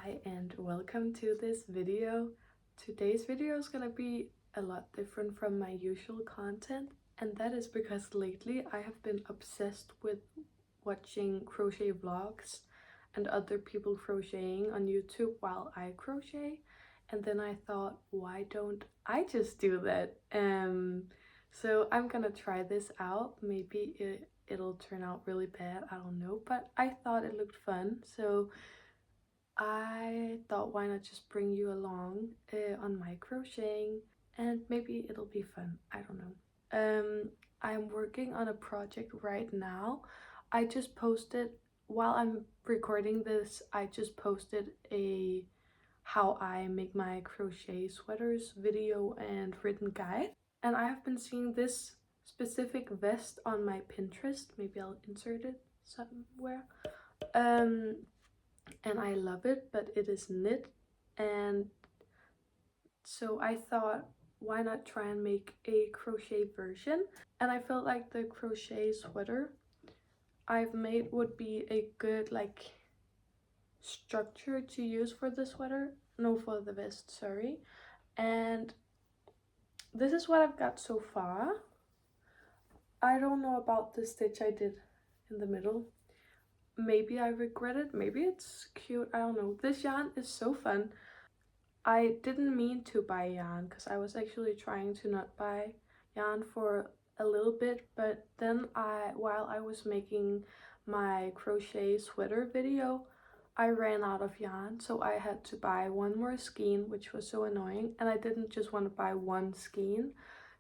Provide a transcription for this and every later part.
Hi and welcome to this video. Today's video is gonna be a lot different from my usual content, and that is because lately I have been obsessed with watching crochet vlogs and other people crocheting on YouTube while I crochet, and then I thought, why don't I just do that? So I'm gonna try this out. Maybe it'll turn out really bad, I don't know, but I thought it looked fun, so I thought, why not just bring you along on my crocheting, and maybe it'll be fun. I don't know. I'm working on a project right now. I just posted, while I'm recording this, I just posted a how I make my crochet sweaters video and written guide. And I have been seeing this specific vest on my Pinterest. Maybe I'll insert it somewhere. And I love it, but it is knit, and so I thought, why not try and make a crochet version? And I felt like the crochet sweater I've made would be a good structure to use for the sweater, no, for the vest, sorry. And this is what I've got so far. I don't know about the stitch I did in the middle. Maybe I regret it, maybe it's cute, I don't know. This yarn is so fun. I didn't mean to buy yarn because I was actually trying to not buy yarn for a little bit, but then while I was making my crochet sweater video, I ran out of yarn, so I had to buy one more skein, which was so annoying, and I didn't just want to buy one skein,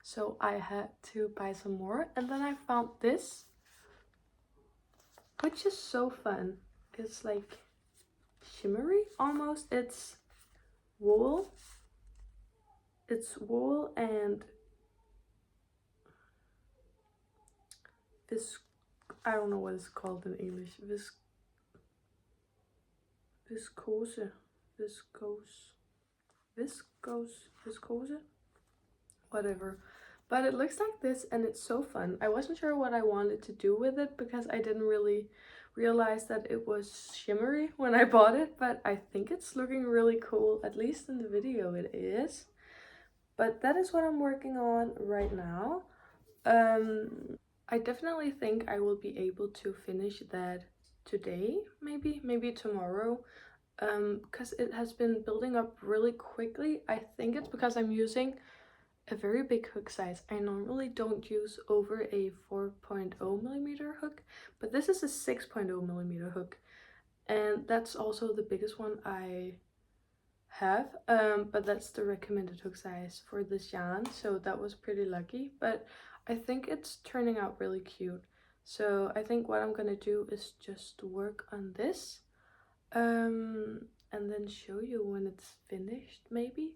so I had to buy some more. And then I found this, which is so fun. It's like shimmery almost. It's wool and this, I don't know what it's called in English. Viscose, whatever. But it looks like this, and it's so fun. I wasn't sure what I wanted to do with it because I didn't really realize that it was shimmery when I bought it, but I think it's looking really cool, at least in the video it is. But that is what I'm working on right now. I definitely think I will be able to finish that today, maybe tomorrow, because it has been building up really quickly. I think it's because I'm using a very big hook size. I normally don't use over a 4.0 millimeter hook, but this is a 6.0 millimeter hook, and that's also the biggest one I have, but that's the recommended hook size for this yarn, so that was pretty lucky. But I think it's turning out really cute, so I think what I'm gonna do is just work on this, and then show you when it's finished, maybe.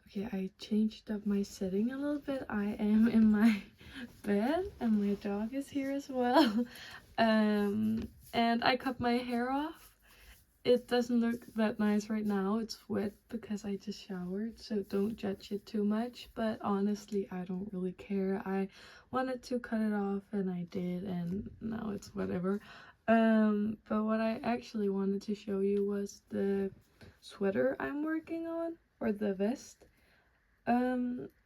Okay, I changed up my setting a little bit. I am in my bed and my dog is here as well. And I cut my hair off. It doesn't look that nice right now. It's wet because I just showered, so don't judge it too much. But honestly, I don't really care. I wanted to cut it off and I did, and now it's whatever. But what I actually wanted to show you was the sweater I'm working on, or the vest.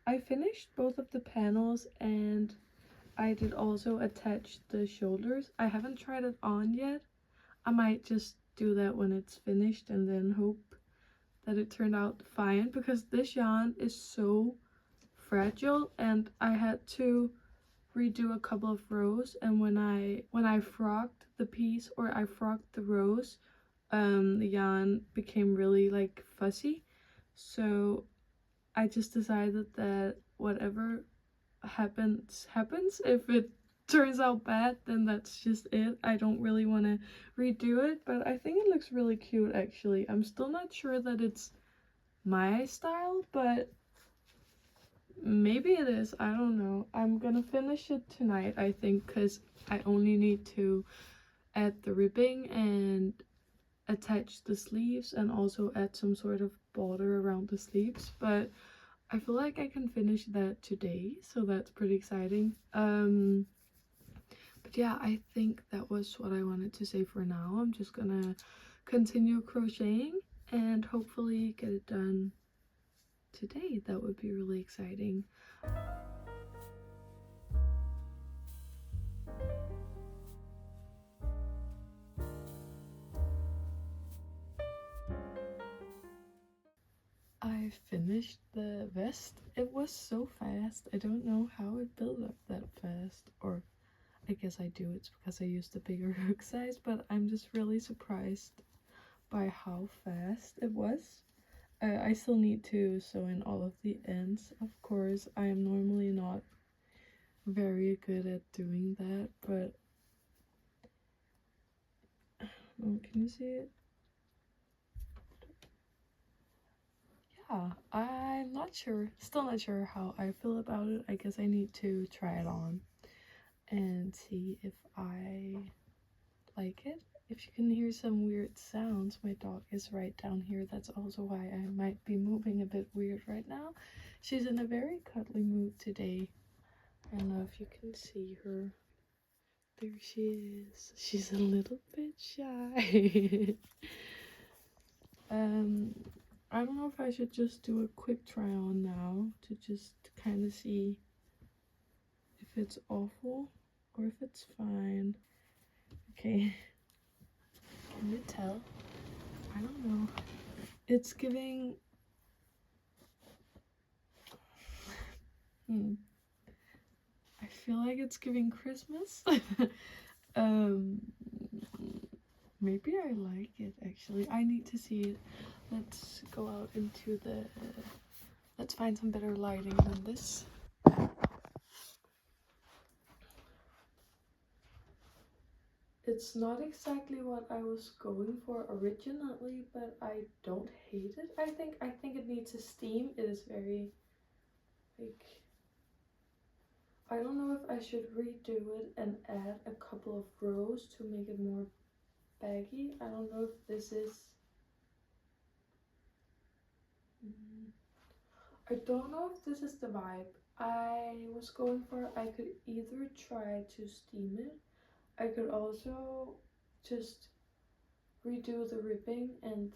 I finished both of the panels, and I did also attach the shoulders. I haven't tried it on yet. I might just do that when it's finished and then hope that it turned out fine, because this yarn is so fragile and I had to redo a couple of rows, and when I frogged the piece, or I frogged the rows, the yarn became really like fuzzy, so I just decided that whatever happens. If it turns out bad, then that's just it. I don't really want to redo it, but I think it looks really cute actually. I'm still not sure that it's my style, but maybe it is. I don't know. I'm gonna finish it tonight, I think, because I only need to add the ribbing and attach the sleeves and also add some sort of border around the sleeves. But I feel like I can finish that today, so that's pretty exciting. But yeah, I think that was what I wanted to say for now. I'm just gonna continue crocheting and hopefully get it done today. That would be really exciting. I finished the vest. It was so fast. I don't know how it built up that fast, or I guess I do. It's because I used a bigger hook size, but I'm just really surprised by how fast it was. I still need to sew in all of the ends, of course. I am normally not very good at doing that, but oh, can you see it? Yeah, I'm not sure, still not sure how I feel about it. I guess I need to try it on and see if I like it. If you can hear some weird sounds, my dog is right down here. That's also why I might be moving a bit weird right now. She's in a very cuddly mood today. I don't know if you can see her. There she is. She's a little bit shy. I don't know if I should just do a quick try on now to just kind of see if it's awful or if it's fine. Okay. Can you tell? I don't know. It's giving... I feel like it's giving Christmas. Maybe I like it, actually. I need to see it. Let's go out into the... Let's find some better lighting than this. It's not exactly what I was going for originally, but I don't hate it. I think it needs a steam. It is very, like, I don't know if I should redo it and add a couple of rows to make it more baggy. I don't know if this is... I don't know if this is the vibe I was going for. I could either try to steam it. I could also just redo the ribbing and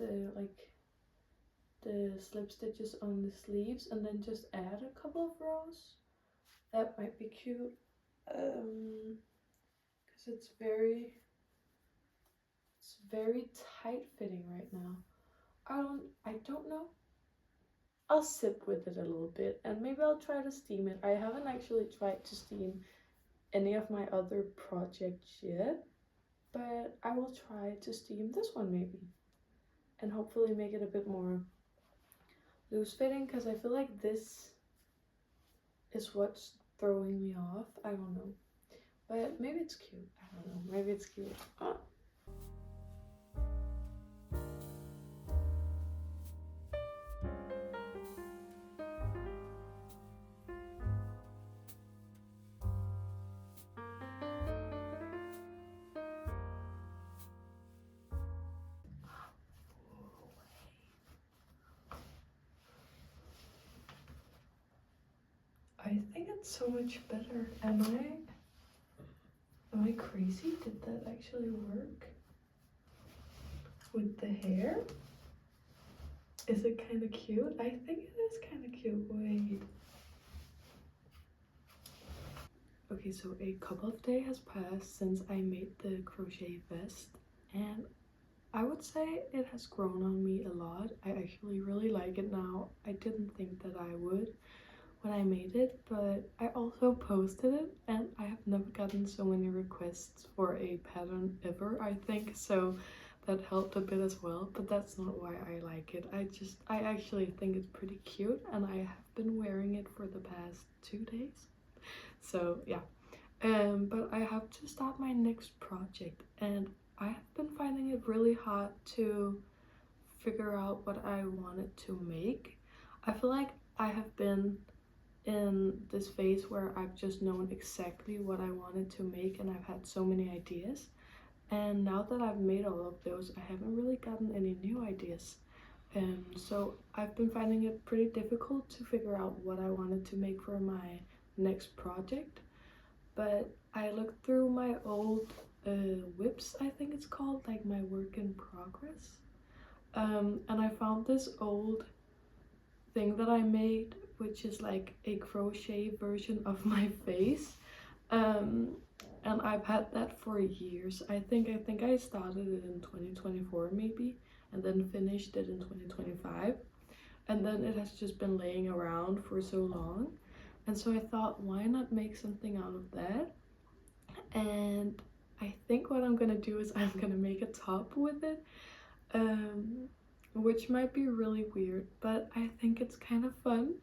the slip stitches on the sleeves and then just add a couple of rows. That might be cute, because it's very tight fitting right now. I don't know. I'll sit with it a little bit and maybe I'll try to steam it. I haven't actually tried to steam any of my other projects yet, but I will try to steam this one maybe and hopefully make it a bit more loose fitting, because I feel like this is what's throwing me off. I don't know, but maybe it's cute. I don't know, maybe it's cute. I think it's so much better. Am I crazy? Did that actually work? With the hair? Is it kind of cute? I think it is kind of cute. Wait. Okay, so a couple of days has passed since I made the crochet vest, and I would say it has grown on me a lot. I actually really like it now. I didn't think that I would when I made it, but I also posted it and I have never gotten so many requests for a pattern ever, I think, so that helped a bit as well. But that's not why I like it. I actually think it's pretty cute and I have been wearing it for the past 2 days. So yeah, but I have to start my next project and I have been finding it really hard to figure out what I wanted to make. I feel like I have been in this phase where I've just known exactly what I wanted to make and I've had so many ideas. And now that I've made all of those, I haven't really gotten any new ideas. So I've been finding it pretty difficult to figure out what I wanted to make for my next project. But I looked through my old whips, I think it's called, like my work in progress. And I found this old thing that I made, which is like a crochet version of my face. Um, and I've had that for years. I think I started it in 2024 maybe, and then finished it in 2025. And then it has just been laying around for so long. And so I thought, why not make something out of that? And I think what I'm gonna do is I'm gonna make a top with it, um, which might be really weird, but I think it's kind of fun.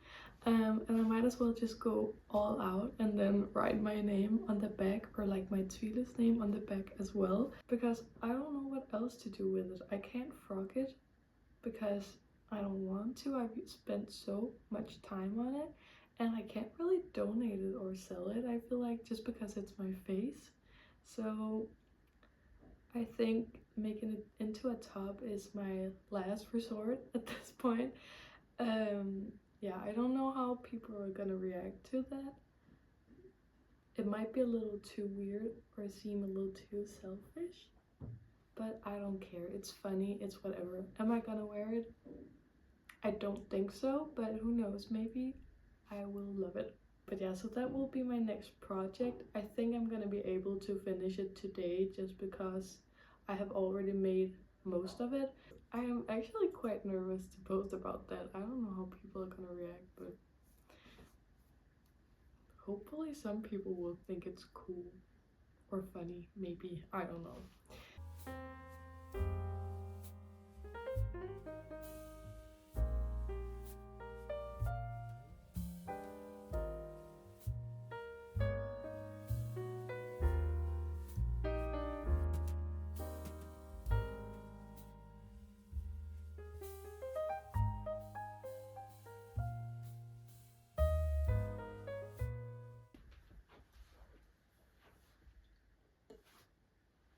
And I might as well just go all out and then write my name on the back, or like my Twilis name on the back as well, because I don't know what else to do with it. I can't frog it because I don't want to. I've spent so much time on it, and I can't really donate it or sell it, I feel like, just because it's my face. So I think making it into a top is my last resort at this point. Yeah, I don't know how people are gonna react to that. It might be a little too weird or seem a little too selfish, but I don't care. It's funny, it's whatever. Am I gonna wear it? I don't think so, but who knows? Maybe I will love it. But yeah, so that will be my next project. I think I'm gonna be able to finish it today just because I have already made most of it. I am actually quite nervous to post about that. I don't know how people are gonna react, but hopefully some people will think it's cool or funny, maybe. I don't know.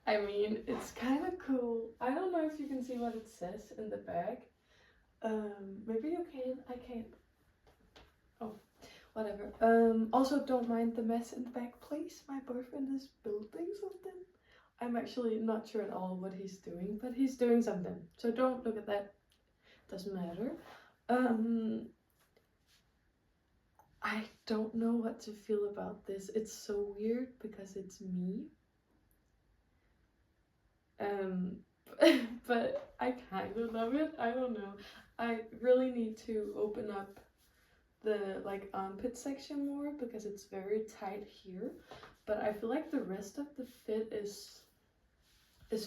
I mean, it's kind of cool. I don't know if you can see what it says in the back. Maybe you can. I can't. Oh, whatever. Also, don't mind the mess in the back, please. My boyfriend is building something. I'm actually not sure at all what he's doing, but he's doing something. So don't look at that. Doesn't matter. Um, I don't know what to feel about this. It's so weird because it's me. Um, but I kind of love it. I don't know. I really need to open up the like armpit section more because it's very tight here. But I feel like the rest of the fit is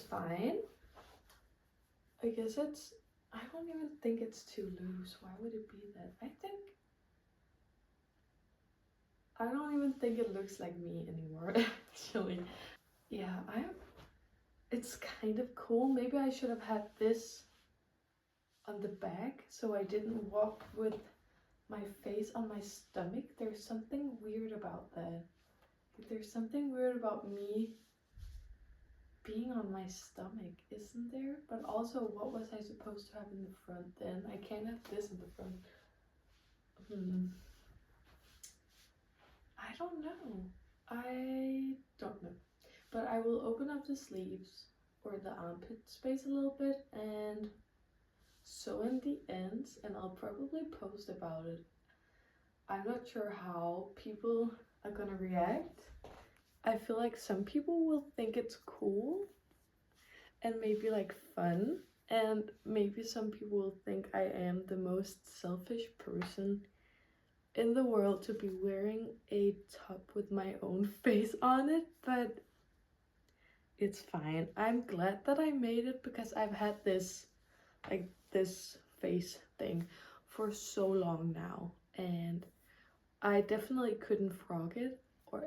fine. I guess I don't even think it's too loose. Why would it be that? I don't even think it looks like me anymore, actually. Yeah, it's kind of cool. Maybe I should have had this on the back so I didn't walk with my face on my stomach. There's something weird about that. There's something weird about me being on my stomach, isn't there? But also, what was I supposed to have in the front then? I can't have this in the front. I don't know. I don't know. But I will open up the sleeves or the armpit space a little bit and sew in the ends, and I'll probably post about it. I'm not sure how people are gonna react. I feel like some people will think it's cool and maybe like fun, and maybe some people will think I am the most selfish person in the world to be wearing a top with my own face on it, but it's fine. I'm glad that I made it because I've had this face thing for so long now, and I definitely couldn't frog it,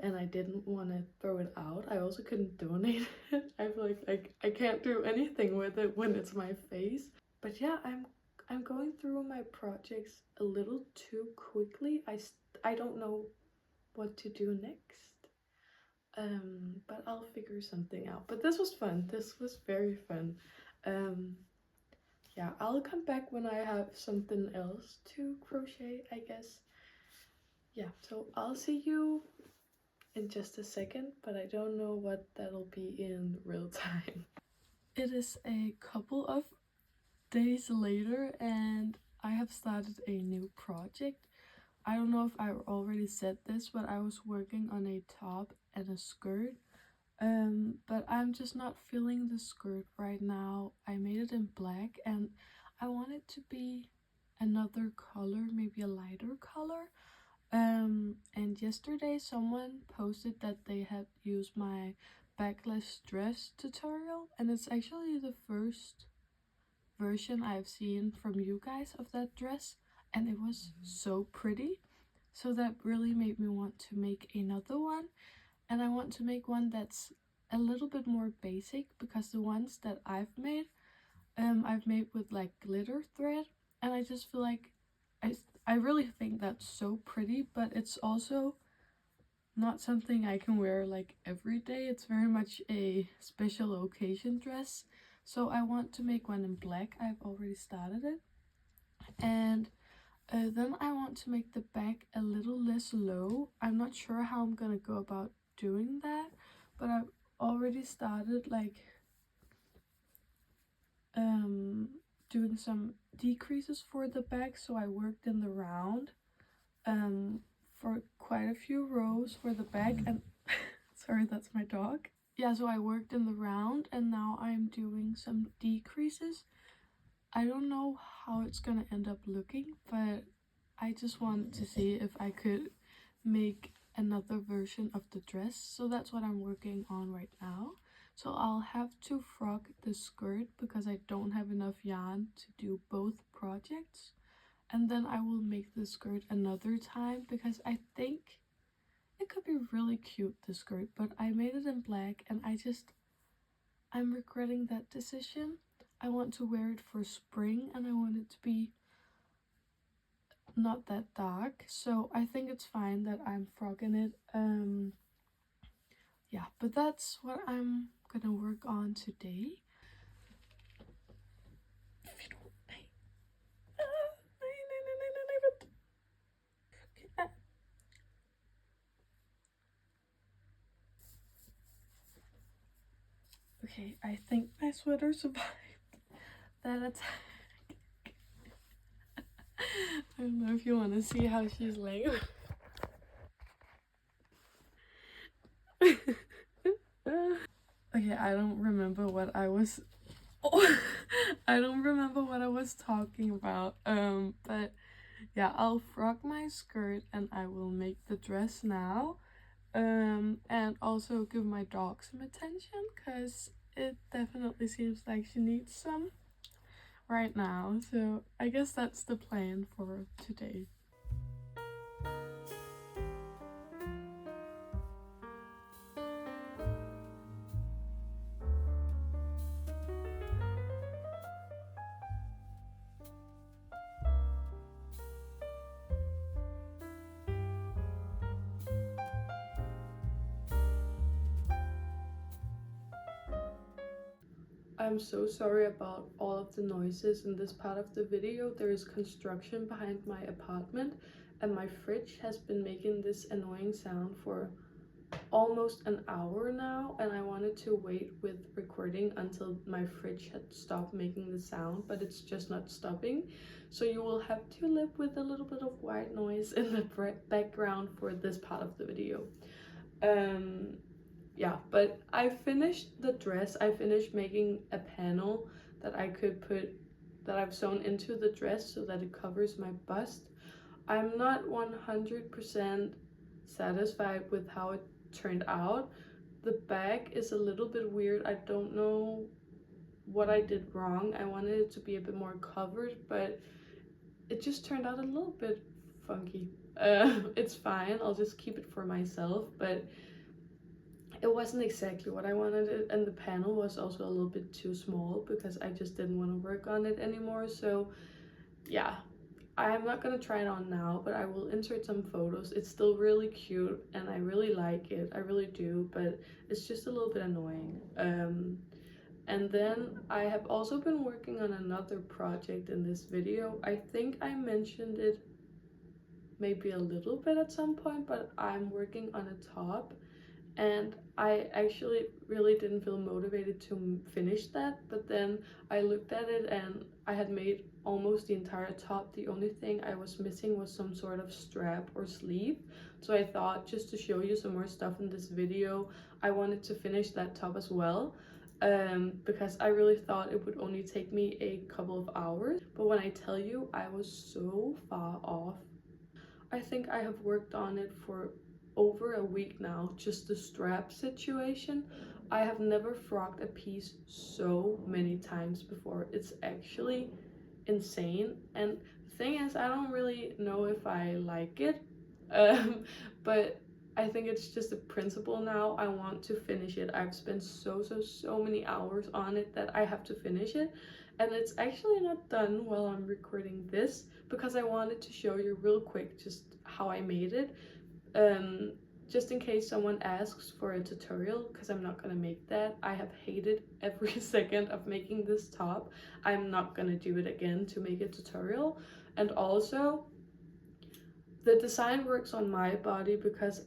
and I didn't want to throw it out. I also couldn't donate it. I feel like I can't do anything with it when it's my face. But yeah, I'm going through my projects a little too quickly. I don't know what to do next. But I'll figure something out. But this was fun. This was very fun. Um, yeah, I'll come back when I have something else to crochet, I guess. Yeah, so I'll see you in just a second, but I don't know what that'll be in real time. It is a couple of days later and I have started a new project. I don't know if I already said this, but I was working on a top and a skirt. But I'm just not feeling the skirt right now. I made it in black and I want it to be another color, maybe a lighter color. And yesterday someone posted that they had used my backless dress tutorial, and it's actually the first version I've seen from you guys of that dress, and it was so pretty. So that really made me want to make another one, and I want to make one that's a little bit more basic, because the ones that I've made with like glitter thread, and I just feel like I really think that's so pretty, but it's also not something I can wear like every day. It's very much a special occasion dress. So I want to make one in black. I've already started it. And then I want to make the back a little less low. I'm not sure how I'm gonna go about doing that, but I've already started like doing some decreases for the back. So I worked in the round for quite a few rows for the back, and sorry, that's my dog. Yeah, so I worked in the round and now I'm doing some decreases. I don't know how it's gonna end up looking, but I just wanted to see if I could make another version of the dress. So that's what I'm working on right now. So I'll have to frock the skirt because I don't have enough yarn to do both projects. And then I will make the skirt another time because I think it could be really cute, the skirt, but I made it in black and I'm regretting that decision. I want to wear it for spring and I want it to be not that dark, so I think it's fine that I'm frocking it. Yeah, but that's what I'm gonna work on today. Okay, I think my sweater survived that attack. I don't know if you want to see how she's laying. Okay, I don't remember what I was I don't remember what I was talking about. But yeah, I'll frock my skirt and I will make the dress now. And also give my dog some attention because it definitely seems like she needs some right now. So I guess that's the plan for today. I'm so sorry about all of the noises in this part of the video. There is construction behind my apartment and my fridge has been making this annoying sound for almost an hour now, and I wanted to wait with recording until my fridge had stopped making the sound, but it's just not stopping. So you will have to live with a little bit of white noise in the background for this part of the video. Yeah, but I finished the dress. I finished making a panel that I could put, that I've sewn into the dress so that it covers my bust. I'm not 100% satisfied with how it turned out. The back is a little bit weird. I don't know what I did wrong. I wanted it to be a bit more covered, but it just turned out a little bit funky. It's fine. I'll just keep it for myself, but it wasn't exactly what I wanted it, and the panel was also a little bit too small because I just didn't want to work on it anymore. So yeah, I'm not gonna try it on now, but I will insert some photos. It's still really cute and I really like it, I really do, but it's just a little bit annoying. And then I have also been working on another project in this video. I think I mentioned it maybe a little bit at some point, but I'm working on a top, and I actually really didn't feel motivated to finish that. But then I looked at it and I had made almost the entire top. The only thing I was missing was some sort of strap or sleeve. So I thought, just to show you some more stuff in this video, I wanted to finish that top as well, because I really thought it would only take me a couple of hours. But when I tell you, I was so far off. I think I have worked on it for over a week now, just the strap situation. I have never frocked a piece so many times before. It's actually insane. And the thing is, I don't really know if I like it, um, but I think it's just a principle now. I want to finish it. I've spent so many hours on it that I have to finish it. And it's actually not done while I'm recording this, because I wanted to show you real quick just how I made it. Just in case someone asks for a tutorial, because I'm not gonna make that. I have hated every second of making this top. I'm not gonna do it again to make a tutorial. And also, the design works on my body because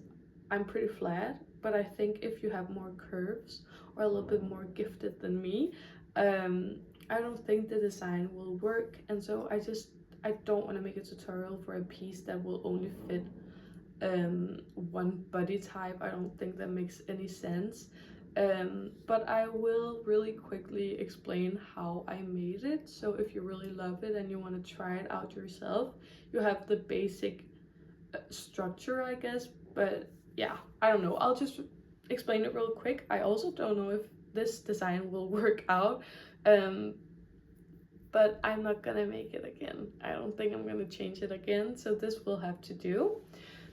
I'm pretty flat, but I think if you have more curves or a little bit more gifted than me, I don't think the design will work. And so I don't want to make a tutorial for a piece that will only fit one body type. I don't think that makes any sense. But I will really quickly explain how I made it. So if you really love it and you want to try it out yourself, you have the basic structure, I guess. But yeah, I don't know, I'll just explain it real quick. I also don't know if this design will work out, but I'm not gonna make it again. I don't think I'm gonna change it again, so this will have to do.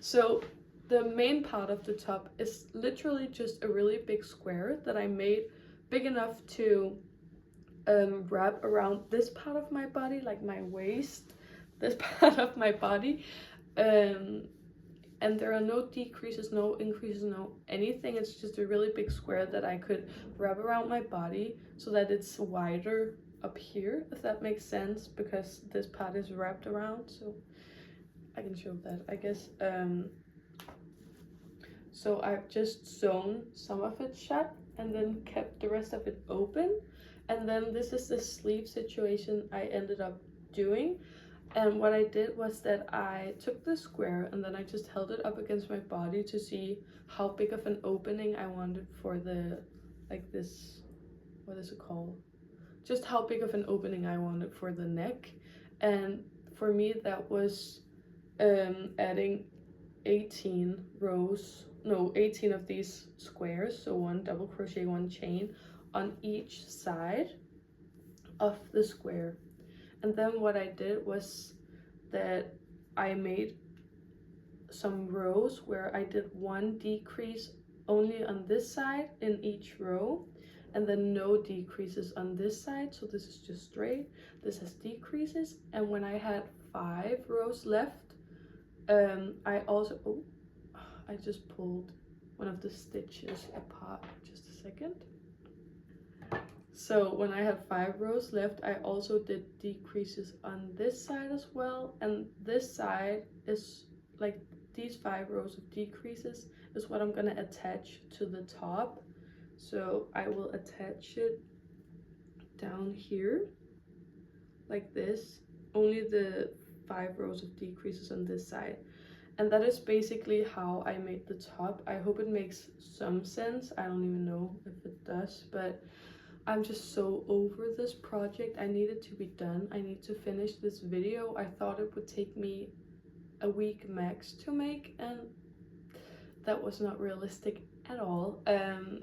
So the main part of the top is literally just a really big square that I made big enough to wrap around this part of my body, like my waist, this part of my body. And there are no decreases, no increases, no anything. It's just a really big square that I could wrap around my body so that it's wider up here, if that makes sense, because this part is wrapped around. So I can show that, I guess. So I've just sewn some of it shut and then kept the rest of it open. And then this is the sleeve situation I ended up doing. And what I did was that I took the square and then I just held it up against my body to see how big of an opening I wanted for the, like this, what is it called? Just how big of an opening I wanted for the neck. And for me, that was adding 18 rows, no, 18 of these squares. So one double crochet, one chain on each side of the square. And then what I did was that I made some rows where I did one decrease only on this side in each row, and then no decreases on this side. So this is just straight, this has decreases. And when I had 5 rows left, I also, oh, I just pulled one of the stitches apart, just a second. So when I had 5 rows left, I also did decreases on this side as well. And this side is like these 5 rows of decreases is what I'm gonna attach to the top. So I will attach it down here like this, only the 5 rows of decreases on this side. And that is basically how I made the top. I hope it makes some sense. I don't even know if it does, but I'm just so over this project. I need it to be done. I need to finish this video. I thought it would take me a week max to make, and that was not realistic at all.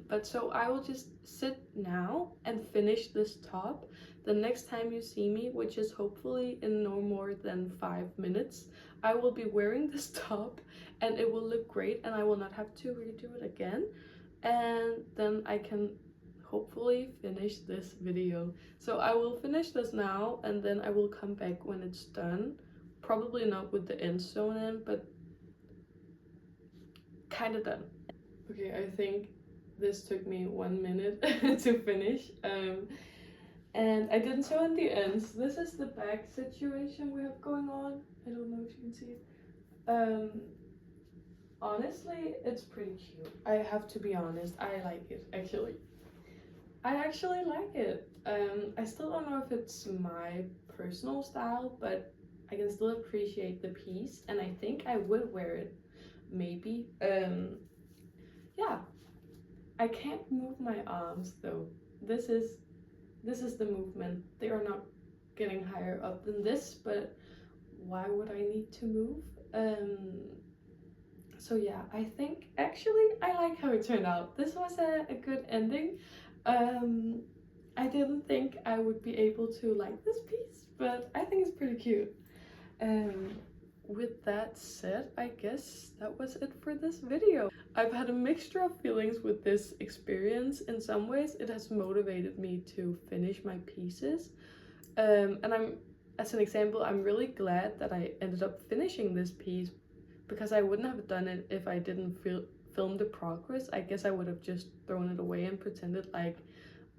But so I will just sit now and finish this top. The next time you see me, which is hopefully in no more than 5 minutes, I will be wearing this top and it will look great and I will not have to redo it again. And then I can hopefully finish this video. So I will finish this now and then I will come back when it's done. Probably not with the end sewn in, but kind of done. Okay, I think this took me 1 minute to finish. And I didn't sew in the ends. This is the back situation we have going on. I don't know if you can see it. Honestly, it's pretty cute. I have to be honest. I like it, actually. I actually like it. I still don't know if it's my personal style, but I can still appreciate the piece, and I think I would wear it, maybe. Yeah. I can't move my arms though. This is the movement. They are not getting higher up than this, but why would I need to move? So yeah, I think actually I like how it turned out. This was a good ending. I didn't think I would be able to like this piece, but I think it's pretty cute. Um, with that said, I guess that was it for this video. I've had a mixture of feelings with this experience. In some ways, it has motivated me to finish my pieces. And as an example, I'm really glad that I ended up finishing this piece, because I wouldn't have done it if I didn't film the progress. I guess I would have just thrown it away and pretended like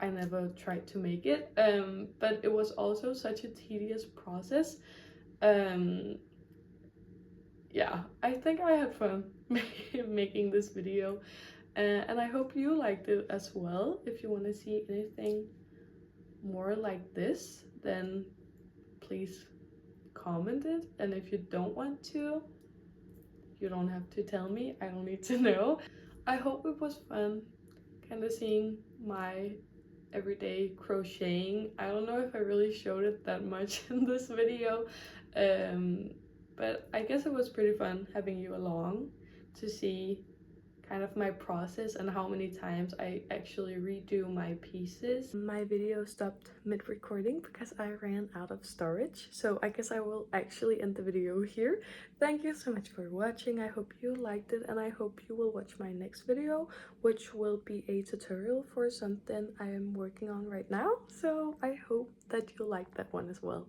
I never tried to make it. But it was also such a tedious process. Yeah, I think I had fun making this video, and I hope you liked it as well. If you want to see anything more like this, then please comment it, and if you don't want to, you don't have to tell me. I don't need to know. I hope it was fun kind of seeing my everyday crocheting. I don't know if I really showed it that much in this video, but I guess it was pretty fun having you along to see kind of my process and how many times I actually redo my pieces. My video stopped mid-recording because I ran out of storage, so I guess I will actually end the video here. Thank you so much for watching. I hope you liked it, and I hope you will watch my next video, which will be a tutorial for something I am working on right now, so I hope that you like that one as well.